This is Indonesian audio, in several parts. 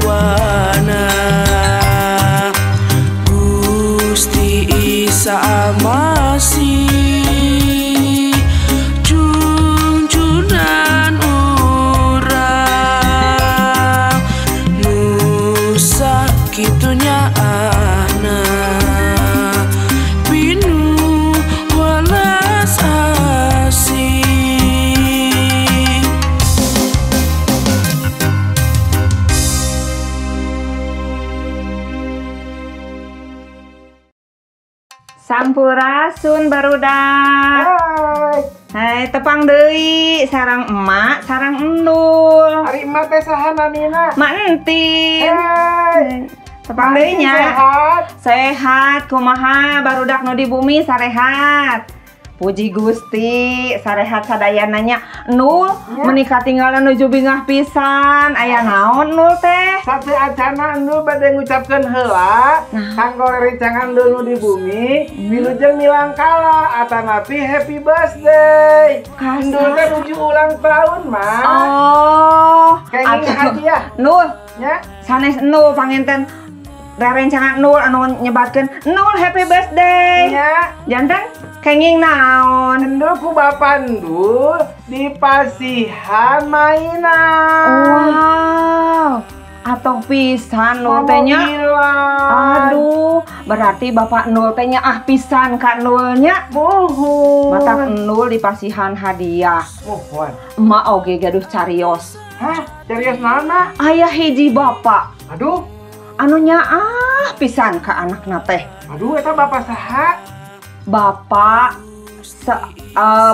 buana Gusti Isa Almasih junjunan urang nusa kitunya ana pinu welas asih Sampurasun barudak. Hai tepang deui sarang emak sarang endul. Ari emak teh saha namina? Mak entin. Tepang deui nya. Sehat kumaha barudak nu di bumi sarehat. Puji Gusti sarehat sadayananya. Nul menikah tinggalan nuju bingah pisan. Aya naon Nul teh? Satu acana Nul bade ngucapkeun heula kanggo rerencangan Nul nu di bumi wilujeng milangkala atanapi happy birthday. Nul teh nuju ulang tahun mah. Oh, kenging hadiah. Nul, Nya? sanes Nul panginten rerencangan Nul anu nyebatkeun Nul happy birthday. Nya? Janten kenging naon? Endul ku bapak Ndul dipasihan mainan. Wow, atau pisan Nul teh nya. Aduh, berarti bapak Nul teh nya pisan ka Nul nya. Matak Nul dipasihan hadiah. Emak oge gaduh carios. Hah? Carios naon mah? Aya hiji bapak. Aduh, Anu nya pisan ka anakna teh. aduh eta bapak saha? Bapak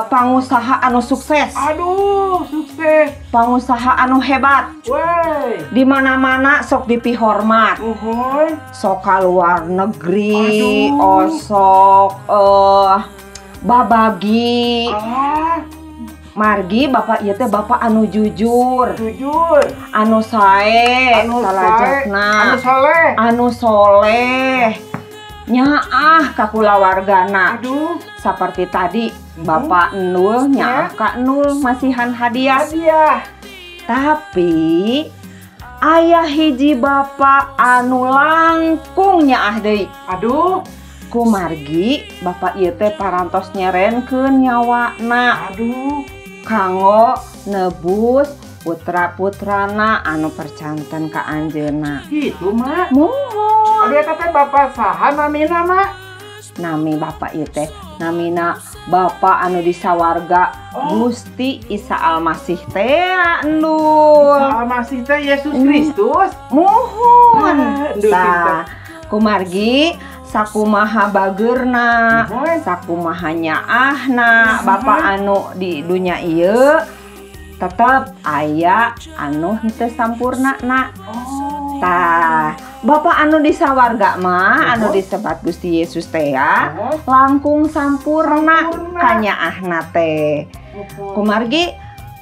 pangusaha anu sukses. Aduh, sukses. Pangusaha anu hebat. Woi. Di mana-mana sok dipihormat. Uhuy. Sok ka luar negeri, Aduh. sok babagi. Margi bapak ieu teh bapak anu jujur. Jujur. Anu sae, salajengna. Anu soleh. Anu soleh. Nyaah ka kulawargana. Aduh, Seperti tadi bapak Nul nyaah ka Nul masihan hadiah. hadiah. Tapi aya hiji bapak anu langkung nyaah deui. Aduh, Ku margi bapak ieu teh parantos nyerenkeun nyawana aduh. kanggo nebus putra-putrana anu percanten ka anjeunna. Gitu, Mak. Mohon. Aduh, eta teh bapak saha namina, Mak? Nami bapak ieu teh namina bapak anu di sawarga Gusti Isa Almasih teh Ndul. Almasih teh Yesus Kristus. Mohon. Ndul Tah, kumargi sakumaha bageurna, Mohon. sakumaha nyaahna bapak anu di dunya ieu tetep aya anu henteu sampurna na. Tah, bapak anu di sawarga mah anu disebat Gusti Yesus teh ya langkung sampurna kanyaahna teh. Kumargi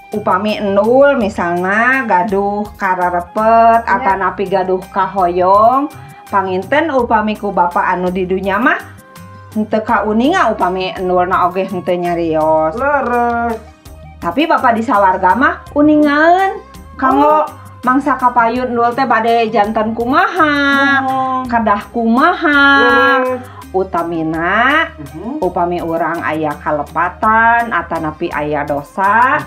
upami Ndul misalna gaduh kararepet atanapi gaduh kahoyong panginten upami ku bapak anu di dunya mah henteu kauninga upami Ndulna oge henteu nyarios. Leres. Tapi bapak di sawarga mah uningan kanggo mangsa kapayun Ndul teh bade janten kumaha, kadah kumaha. Utamina upami urang aya kalepatan atanapi aya dosa.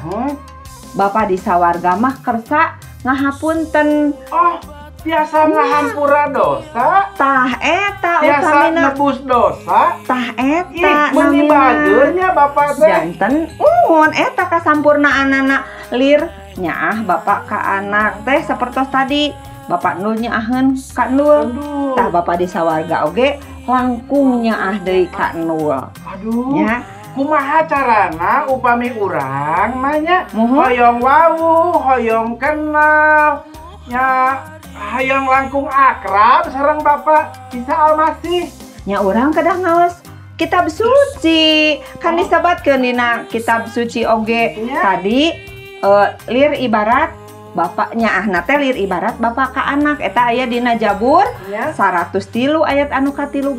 Bapak di sawarga mah kersa ngahapunten. Oh, biasa ngahampura dosa. Tah eta Biasa utamina nebus dosa. tah eta Ih, meni bageurnya bapak teh. janten eta kasampurna anana lir nyaah bapak ka anak teh sapertos tadi bapak Ndul nyaaheun ka Ndul. Aduh. Tah bapak di sawarga oge langkung nyaah deui ka Ndul. Aduh. Ya. Kumaha carana upami urang mah nya Mohon. hoyong wau, hoyong kenal. Nya hayang langkung akrab sareng Bapak Isa Almasih. Nya urang kedah ngaos kitab suci kan disebatkeun dina kitab suci oge. Tadi lir ibarat bapaknya ahna teh lir ibarat bapak ka anak eta aya dina Jabur 103 ayat anu ka-13.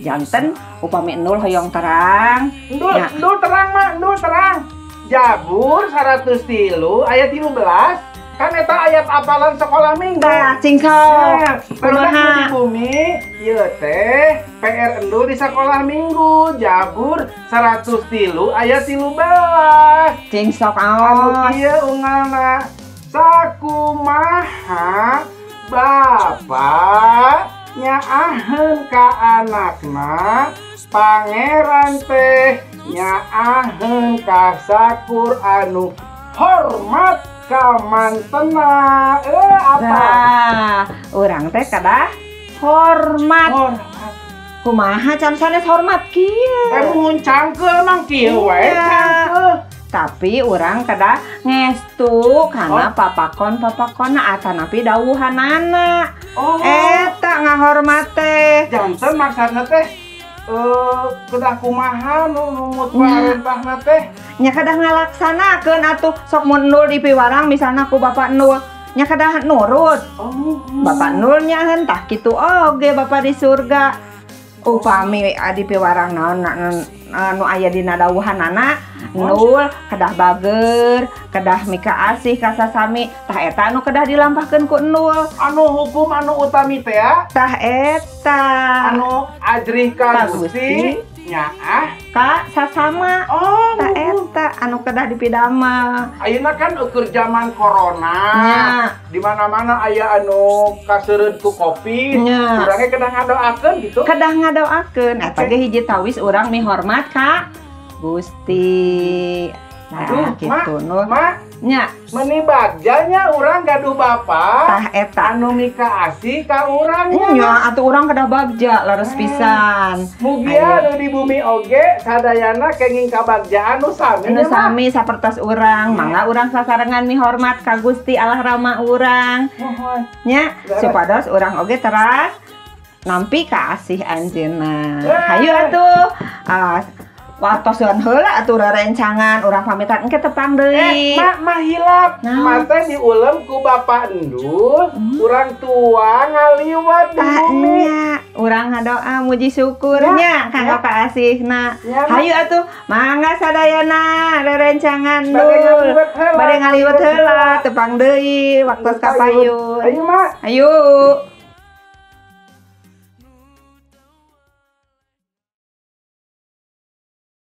Janten upami Ndul hoyong terang. Ndul terang mah, Ndul terang. Jabur 103 ayat 13 Kan eta ayat apalan sekolah minggu. Tah cingsok. Kumaha di Kumaha? bumi, ieu teh PR endul di sekolah minggu. Jabur 103 ayat 13. Cingsok Anu aos. kieu unggalna sakumaha bapak nyaaheun ka anakna pangeran teh nyaaheun ka sakur anu hormat ka mantena. Apa? Nah, urang teh kadah hormat. Hormat. Kumaha can sanes hormat kieu? Mun cangkeul mang kieu wae Iya. cangkeul. Tapi urang kada ngestu karena papakon-papakonna atanapi dawuhanana. Oh. Eta ngahormat teh. Janten maksudna teh kedah kumaha nu numut pamarentahna teh. Nya kadah ngalaksanakeun atuh sok mun nul di piwarang misalna ku Bapak Nul. Nya kadah nurut. Bapak Nul nya hentah kitu oge Bapak di surga. Upami di piwarang naon anu aya dina dawuhanana Nul kedah bager, kedah mika asih ka sasami, tah eta anu kedah dilampahkeun ku Nul. Anu hukum anu utami teh ya, Tah eta anu ajrih Ka ka Gusti nyaah. ka sasama. Oh, Tah eta anu kedah dipidama. ayeuna kan ukur zaman corona. Nya. Di mana-mana aya anu kaseureud ku Covid. Nya. Urang ge kedah ngadoakeun gitu. Kedah ngadoakeun eta ge hiji tawis urang mihormat ka Gusti. Nah, gitu Nul. Mak, Nya, meni bagjanya urang gaduh bapak. tah eta. Anu mika asih ka urang Nya, atuh urang kedah bagja leres pisan. Mugia anu di bumi oge sadayana kenging kabagjaan nu sami Anu nya, Mak. sami sapertos urang, mangga urang sasarengan mihormat ka Gusti Allah rama urang. Mohon. Nya, supados urang oge teras nampi ka asih anjeunna. Hayu atuh. Wartoseun heula atuh rerencangan urang pamitan engke tepang deui. Mak mah hilap. Naon? Mata diulem ku bapak endul, urang tua ngaliwat di bumi. Nya, urang ngadoa muji syukurnya kanggo ka asihna. Ya, Mak. Hayu atuh, mangga sadayana rerencangan Bade Nul. ngaliwat heula. Bade ngaliwat heula tepang deui waktos kapayun. Ayo mak. Ayo.